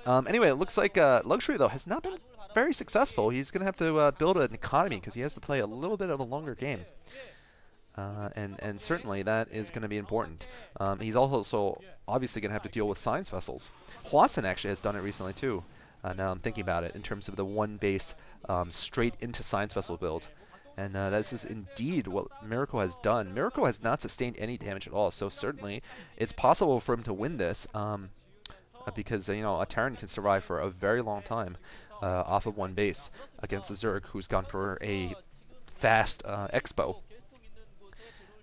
Anyway, it looks like Luxury, though, has not been very successful. He's going to have to build an economy because he has to play a little bit of a longer game. And certainly that is going to be important. He's also obviously going to have to deal with science vessels. Hwasun actually has done it recently, too. Now I'm thinking about it in terms of the one base straight into science vessel build. And this is indeed what Miracle has done. Miracle has not sustained any damage at all, so certainly it's possible for him to win this. Because, you know, a Terran can survive for a very long time off of one base against a Zerg who's gone for a fast expo.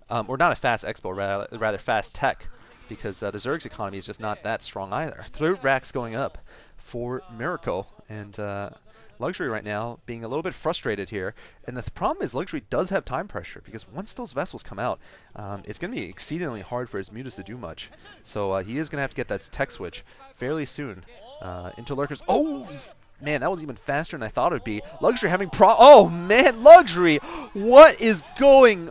Or not a fast expo, rather fast tech, because the Zerg's economy is just not that strong either. Third rack's going up for Miracle, and Luxury right now being a little bit frustrated here. And the problem is Luxury does have time pressure, because once those vessels come out, it's going to be exceedingly hard for his mutas to do much. So he is going to have to get that tech switch fairly soon into Lurkers. Oh! Man, that was even faster than I thought it would be. Luxury having oh, man, Luxury! What is going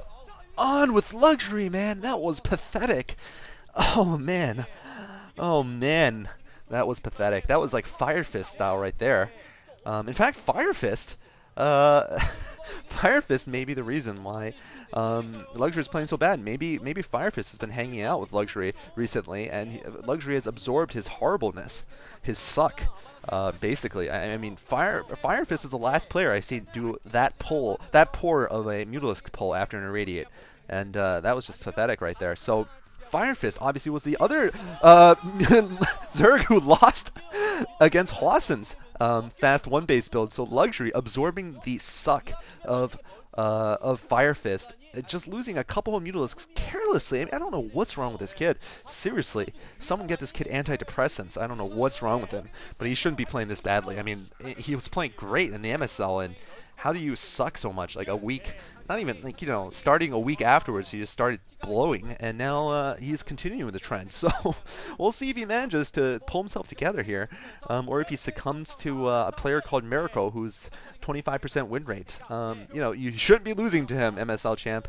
on with Luxury, man? That was pathetic. Oh, man. Oh, man. That was pathetic. That was like Fire Fist style right there. In fact, Fire Fist... Fire Fist may be the reason why Luxury is playing so bad. Maybe Fire Fist has been hanging out with Luxury recently, and Luxury has absorbed his horribleness, his suck. Basically, I mean, Fire Fist is the last player I see do that poor of a Mutalisk pull after an Irradiate, and that was just pathetic right there. So Fire Fist obviously was the other Zerg who lost against Hwasun's fast one base build. So Luxury absorbing the suck of Fire Fist, just losing a couple of Mutalisks carelessly. I mean, I don't know what's wrong with this kid. Seriously, someone get this kid antidepressants. I don't know what's wrong with him, but he shouldn't be playing this badly. I mean, he was playing great in the MSL, and how do you suck so much? Like a week, not even, like, you know, starting a week afterwards, he just started blowing, and now he's continuing the trend. So we'll see if he manages to pull himself together here, or if he succumbs to a player called Miracle, who's 25% win rate. You know, you shouldn't be losing to him, MSL champ.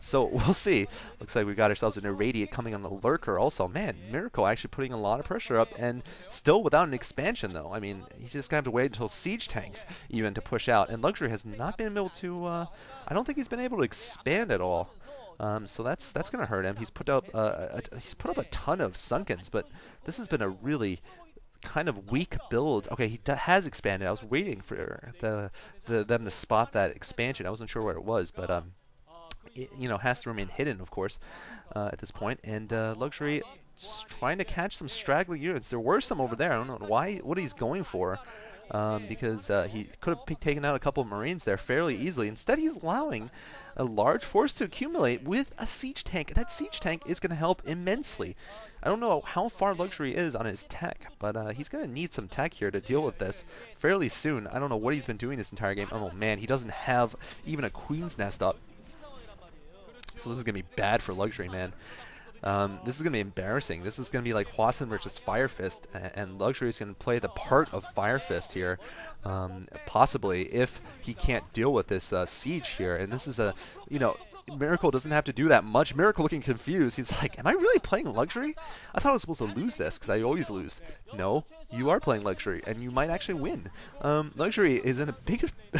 So we'll see. Looks like we got ourselves an Irradiate coming on the Lurker also. Man, Miracle actually putting a lot of pressure up, and still without an expansion, though. I mean, he's just going to have to wait until Siege tanks even to push out. And Luxury has not been able to, I don't think he's been able to expand at all. So that's going to hurt him. He's put up a ton of Sunkens, but this has been a really kind of weak build. Okay, he has expanded. I was waiting for them to spot that expansion. I wasn't sure where it was, but it, you know, has to remain hidden, of course, at this point. And Luxury trying to catch some straggling units. There were some over there. I don't know what he's going for, because he could have taken out a couple of Marines there fairly easily. Instead, he's allowing a large force to accumulate with a siege tank. That siege tank is going to help immensely. I don't know how far Luxury is on his tech, but he's going to need some tech here to deal with this fairly soon. I don't know what he's been doing this entire game. Oh, man, he doesn't have even a Queen's Nest up. So this is going to be bad for Luxury, man. This is going to be embarrassing. This is going to be like Hwasun versus Fire Fist, and Luxury is going to play the part of Fire Fist here, possibly, if he can't deal with this siege here. And this is a, you know, Miracle doesn't have to do that much. Miracle looking confused. He's like, am I really playing Luxury? I thought I was supposed to lose this, because I always lose. No, you are playing Luxury, and you might actually win. Luxury is in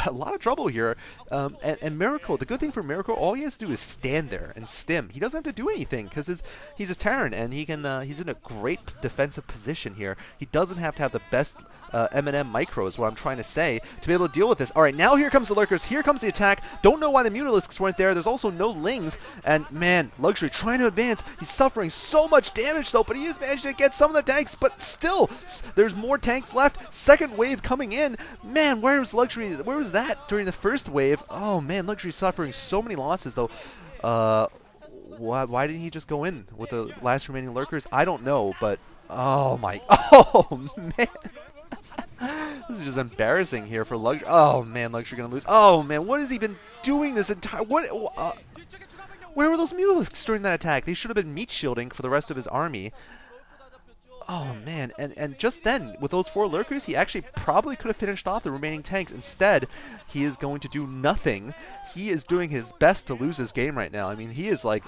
a lot of trouble here. And Miracle, the good thing for Miracle, all he has to do is stand there and stim. He doesn't have to do anything, because he's a Terran, and he can he's in a great defensive position here. He doesn't have to have the best M&M micro is what I'm trying to say to be able to deal with this. All right, now here comes the Lurkers. Here comes the attack. Don't know why the Mutalisks weren't there. There's also no Lings. And, man, Luxury trying to advance. He's suffering so much damage, though, but he is managing to get some of the tanks. But still, there's more tanks left. Second wave coming in. Man, where was Luxury? Where was that during the first wave? Oh, man, Luxury suffering so many losses, though. Why didn't he just go in with the last remaining Lurkers? I don't know, but... Oh, my... Oh, man. This is just embarrassing here for Luxury. Oh, man, Luxury going to lose. Oh, man, what has he been doing this entire... where were those Mutalisks during that attack? They should have been meat shielding for the rest of his army. Oh, man, and just then, with those 4 Lurkers, he actually probably could have finished off the remaining tanks. Instead, he is going to do nothing. He is doing his best to lose this game right now. I mean, he is like...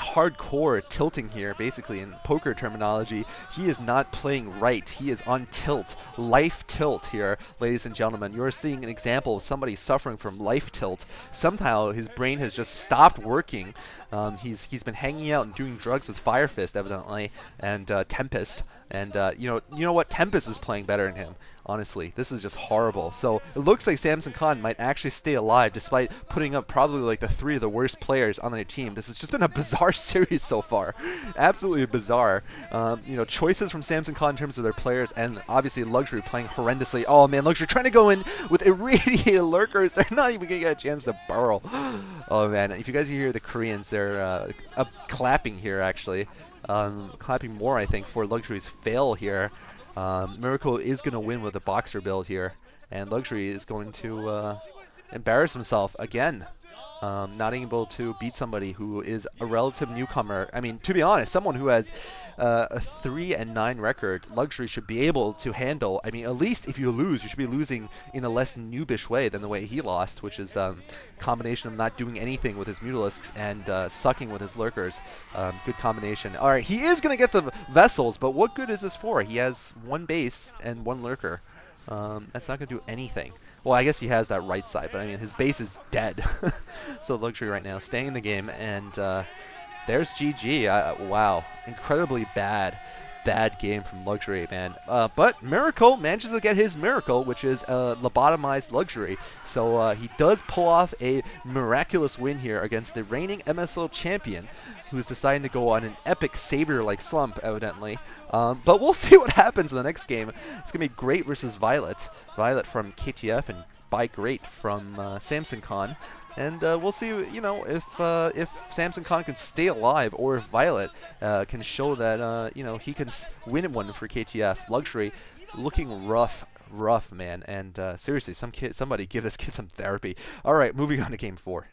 hardcore tilting here, basically in poker terminology. He is not playing right. He is on tilt, life tilt here, ladies and gentlemen. You're seeing an example of somebody suffering from life tilt. Somehow his brain has just stopped working. He's been hanging out and doing drugs with Fire Fist, evidently, and Tempest. And you know what? Tempest is playing better than him. Honestly, this is just horrible. So it looks like Samson Khan might actually stay alive despite putting up probably like the 3 of the worst players on their team. This has just been a bizarre series so far. Absolutely bizarre. Choices from Samson Khan in terms of their players, and obviously Luxury playing horrendously. Oh man, Luxury trying to go in with irradiated lurkers. They're not even going to get a chance to burrow. Oh man, if you guys hear the Koreans, they're clapping here actually. Clapping more, I think, for Luxury's fail here. Miracle is going to win with a boxer build here, and Luxury is going to embarrass himself again, not able to beat somebody who is a relative newcomer. I mean, to be honest, someone who has a 3-9 record, Luxury should be able to handle. I mean, at least if you lose, you should be losing in a less noobish way than the way he lost, which is a combination of not doing anything with his Mutalisks and sucking with his Lurkers. Good combination. All right, he is going to get the Vessels, but what good is this for? He has 1 base and 1 Lurker. That's not going to do anything. Well, I guess he has that right side, but I mean, his base is dead. So Luxury right now staying in the game, and there's GG. Wow, incredibly bad game from Luxury, man. But Miracle manages to get his Miracle, which is lobotomized Luxury. So he does pull off a miraculous win here against the reigning MSL champion, who's deciding to go on an epic Savior-like slump, evidently. But we'll see what happens in the next game. It's going to be Great versus Violet. Violet from KTF and by Great from Samson Khan. And we'll see, if Samson Khan can stay alive, or if Violet can show that, he can win one for KTF. Luxury looking rough, man. And seriously, somebody give this kid some therapy. All right, moving on to Game 4.